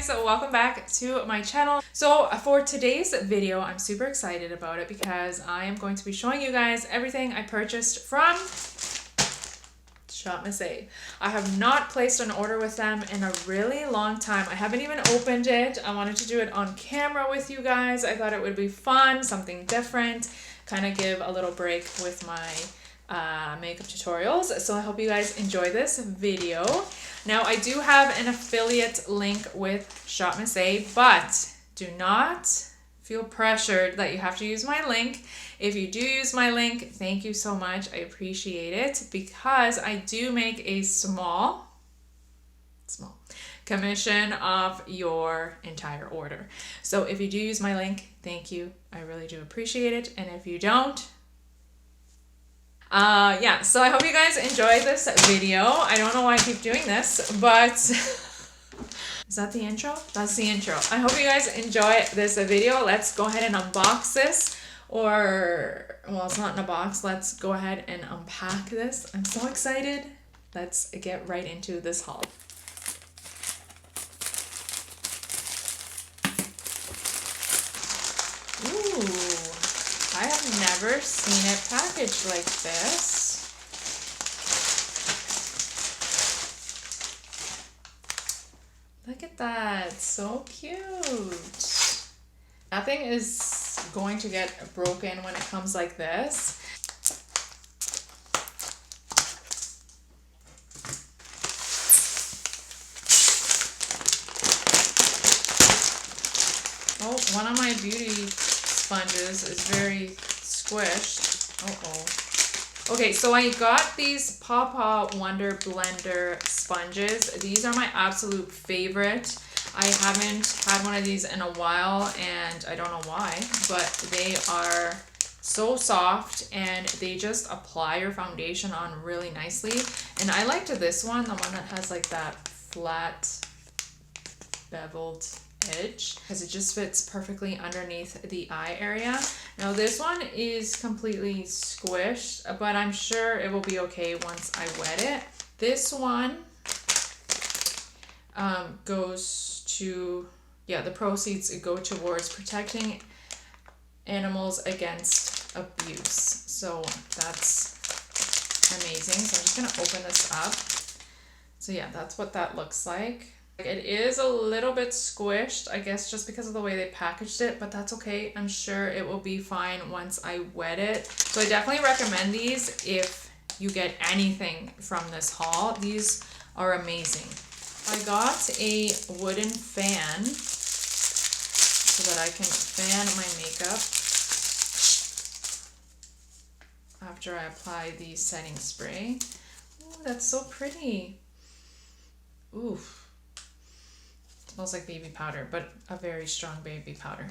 guys, welcome back to my channel. So for today's video, I'm super excited about it because I am going to be showing you guys everything I purchased from shopmissa. I have not placed an order with them in a really long time. I haven't even opened it. I wanted to do it on camera with you guys. I thought it would be fun, something different, kind of give a little break with my makeup tutorials. So I hope you guys enjoy this video. Now I do have an affiliate link with shopmissa, but do not feel pressured that you have to use my link. If you do use my link, thank you so much. I appreciate it because I do make a small commission off your entire order. So if you do use my link, thank you. I really do appreciate it. And if you don't, yeah, so I hope you guys enjoy this video. I don't know why I keep doing this, but is that the intro? That's the intro. I hope you guys enjoy this video. Let's go ahead and unbox this, or, well, it's not in a box. Let's go ahead and unpack this. I'm so excited. Let's get right into this haul. Ooh. I have never seen it packaged like this. Look at that, so cute. Nothing is going to get broken when it comes like this. Oh, one of my beauty sponges is very squished. Okay, so I got these Pawpaw Wonder Blender sponges. These are my absolute favorite. I haven't had one of these in a while and I don't know why, but they are so soft and they just apply your foundation on really nicely. And I liked this one, the one that has like that flat beveled edge, because it just fits perfectly underneath the eye area. Now this one is completely squished, but I'm sure it will be okay once I wet it. This one goes to, yeah, the proceeds go towards protecting animals against abuse. So that's amazing. So I'm just gonna open this up. So yeah, that's what that looks like. It is a little bit squished, I guess, just because of the way they packaged it, but that's okay. I'm sure it will be fine once I wet it. So I definitely recommend these if you get anything from this haul. These are amazing. I got a wooden fan so that I can fan my makeup after I apply the setting spray. Ooh, that's so pretty. Oof. Smells like baby powder, but a very strong baby powder.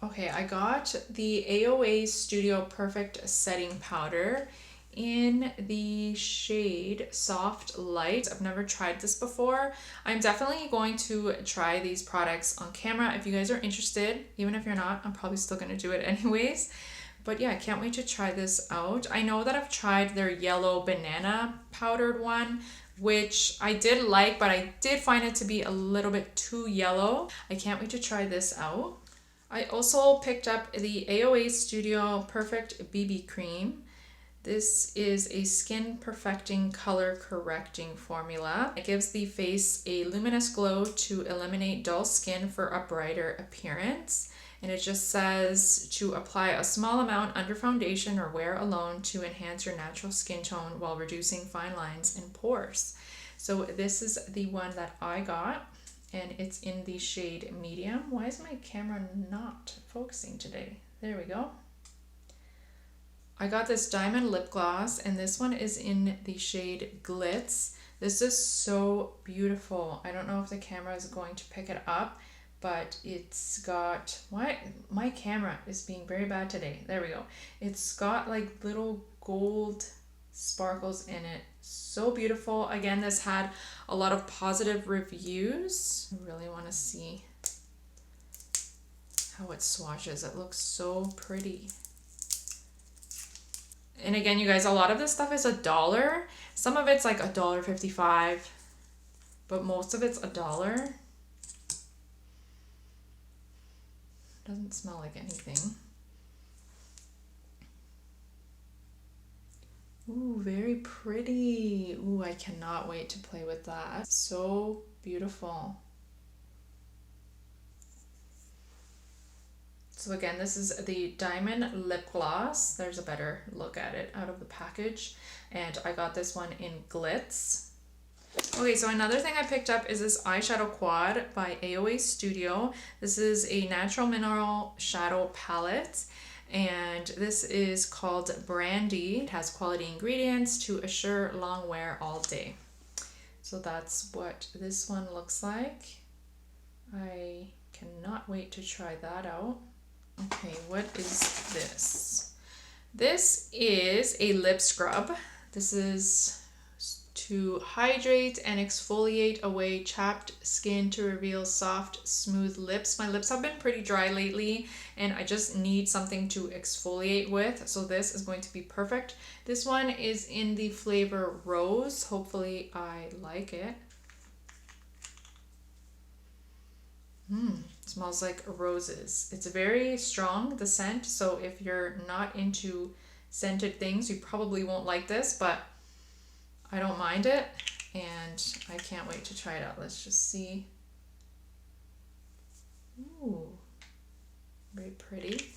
Okay, I got the AOA Studio Perfect Setting Powder in the shade Soft Light. I've never tried this before. I'm definitely going to try these products on camera. If you guys are interested, even if you're not, I'm probably still going to do it anyways. But yeah, I can't wait to try this out. I know that I've tried their yellow banana powdered one, which I did like, but I did find it to be a little bit too yellow. I can't wait to try this out. I also picked up the AOA Studio Perfect BB Cream. This is a skin perfecting color correcting formula. It gives the face a luminous glow to eliminate dull skin for a brighter appearance. And it just says to apply a small amount under foundation or wear alone to enhance your natural skin tone while reducing fine lines and pores. So this is the one that I got, and it's in the shade medium. Why is my camera not focusing today? There we go. I got this diamond lip gloss, and this one is in the shade Glitz. This is so beautiful. I don't know if the camera is going to pick it up, but it's got, why my camera is being very bad today. There we go. It's got like little gold sparkles in it. So beautiful. Again, this had a lot of positive reviews. I really want to see how it swatches. It looks so pretty. And again, you guys, a lot of this stuff is $1. Some of it's like $1.55. but most of it's $1. Doesn't smell like anything. Ooh, very pretty. Ooh, I cannot wait to play with that. So beautiful. So again, this is the Diamond Lip Gloss. There's a better look at it out of the package. And I got this one in Glitz. Okay, so another thing I picked up is this eyeshadow quad by AOA Studio. This is a natural mineral shadow palette, and this is called Brandy. It has quality ingredients to assure long wear all day. So that's what this one looks like. I cannot wait to try that out. Okay, what is this? This is a lip scrub. This is to hydrate and exfoliate away chapped skin to reveal soft, smooth lips. My lips have been pretty dry lately and I just need something to exfoliate with. So this is going to be perfect. This one is in the flavor Rose. Hopefully I like it. Smells like roses. It's very strong, the scent. So if you're not into scented things, you probably won't like this, but I don't mind it, and I can't wait to try it out. Let's just see. Ooh, very pretty.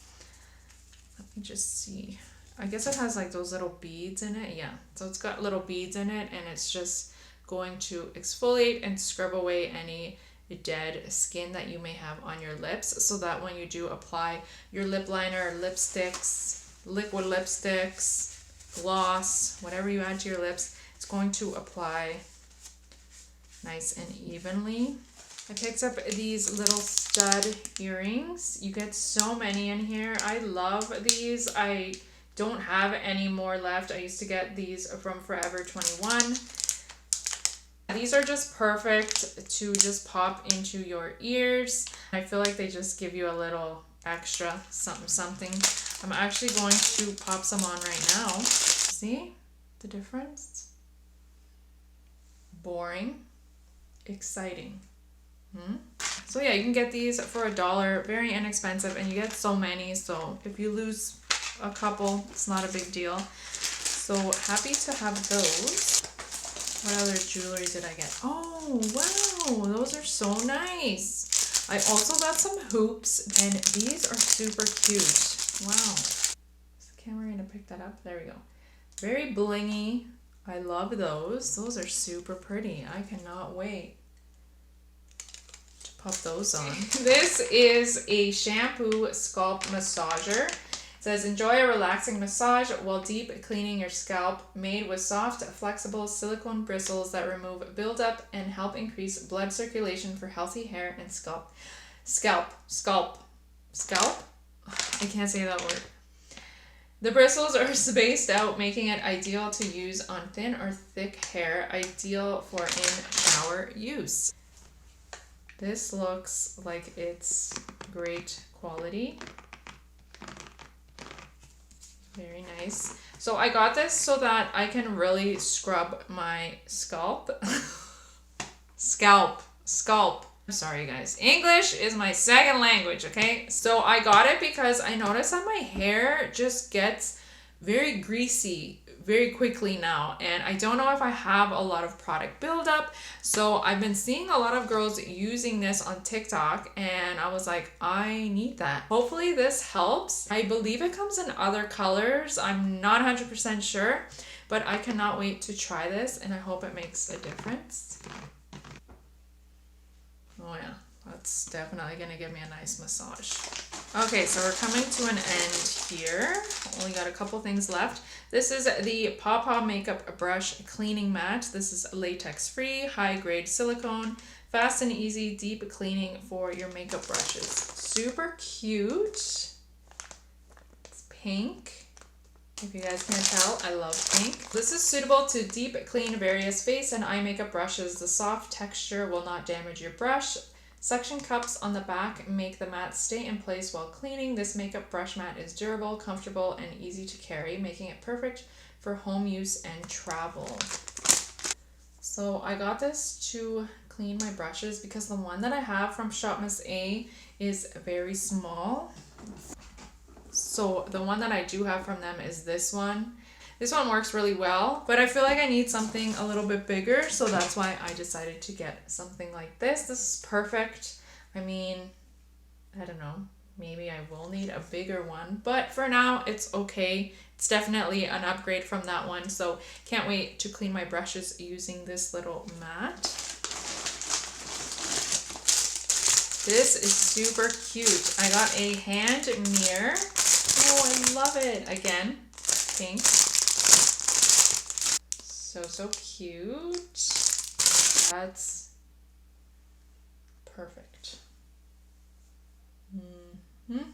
Let me just see. I guess it has like those little beads in it. Yeah, so it's got little beads in it, and it's just going to exfoliate and scrub away any dead skin that you may have on your lips, so that when you do apply your lip liner, lipsticks, liquid lipsticks, gloss, whatever you add to your lips, it's going to apply nice and evenly. I picked up these little stud earrings. You get so many in here. I love these. I don't have any more left. I used to get these from Forever 21. These are just perfect to just pop into your ears. I feel like they just give you a little extra something. I'm actually going to pop some on right now. See the difference? Boring, exciting. So yeah, you can get these for $1, very inexpensive, and you get so many, so if you lose a couple, it's not a big deal. So happy to have those. What other jewelry did I get? Oh wow, those are so nice. I also got some hoops, and these are super cute. Wow. Is the camera gonna pick that up? There we go. Very blingy. I love those. Those are super pretty. I cannot wait to pop those on. This is a shampoo Sculpt massager. It says, enjoy a relaxing massage while deep cleaning your scalp, made with soft, flexible silicone bristles that remove buildup and help increase blood circulation for healthy hair and scalp. Scalp. I can't say that word. The bristles are spaced out, making it ideal to use on thin or thick hair, ideal for in-shower use. This looks like it's great quality. Very nice. So I got this so that I can really scrub my scalp. Scalp. Sorry guys, English is my second language, okay? So I got it because I noticed that my hair just gets very greasy very quickly now, and I don't know if I have a lot of product buildup. So I've been seeing a lot of girls using this on TikTok, and I was like, I need that. Hopefully this helps. I believe it comes in other colors. I'm not 100% sure, but I cannot wait to try this, and I hope it makes a difference. Oh yeah, that's definitely gonna give me a nice massage. Okay, so we're coming to an end here. Only got a couple things left. This is the Pawpaw Makeup Brush Cleaning Mat. This is latex free, high grade silicone, fast and easy deep cleaning for your makeup brushes. Super cute. It's pink. If you guys can't tell, I love pink. This is suitable to deep clean various face and eye makeup brushes. The soft texture will not damage your brush. Suction cups on the back make the mat stay in place while cleaning. This makeup brush mat is durable, comfortable, and easy to carry, making it perfect for home use and travel. So I got this to clean my brushes because the one that I have from shopmissa is very small. So the one that I do have from them is this one. This one works really well, but I feel like I need something a little bit bigger, so that's why I decided to get something like this. This is perfect. I mean, I don't know, maybe I will need a bigger one, but for now it's okay. It's definitely an upgrade from that one, so can't wait to clean my brushes using this little mat. This is super cute. I got a hand mirror. Oh, I love it. Again, pink. So cute. That's perfect. Love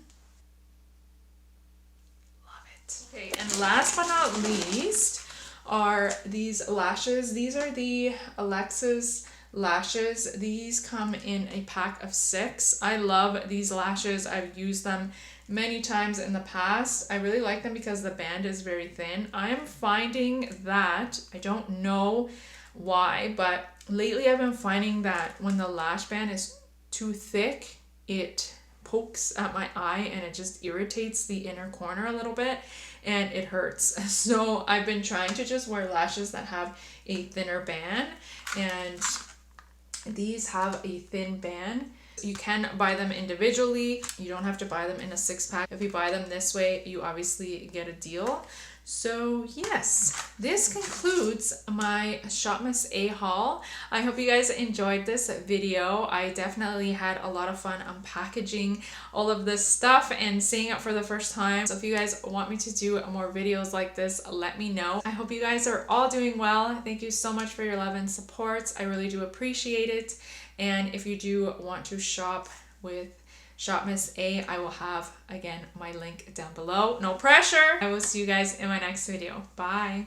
it. Okay, and last but not least are these lashes. These are the Alexis Lashes. These come in a pack of 6. I love these lashes. I've used them many times in the past. I really like them because the band is very thin. I am finding that, I don't know why, but lately I've been finding that when the lash band is too thick, it pokes at my eye and it just irritates the inner corner a little bit and it hurts. So I've been trying to just wear lashes that have a thinner band, and these have a thin band. You can buy them individually. You don't have to buy them in a 6-pack. If you buy them this way, you obviously get a deal. So yes, this concludes my shopmissa haul. I hope you guys enjoyed this video. I definitely had a lot of fun unpackaging all of this stuff and seeing it for the first time. So if you guys want me to do more videos like this, let me know. I hope you guys are all doing well. Thank you so much for your love and support. I really do appreciate it. And if you do want to shop with shopmissa, I will have, again, my link down below. No pressure. I will see you guys in my next video. Bye.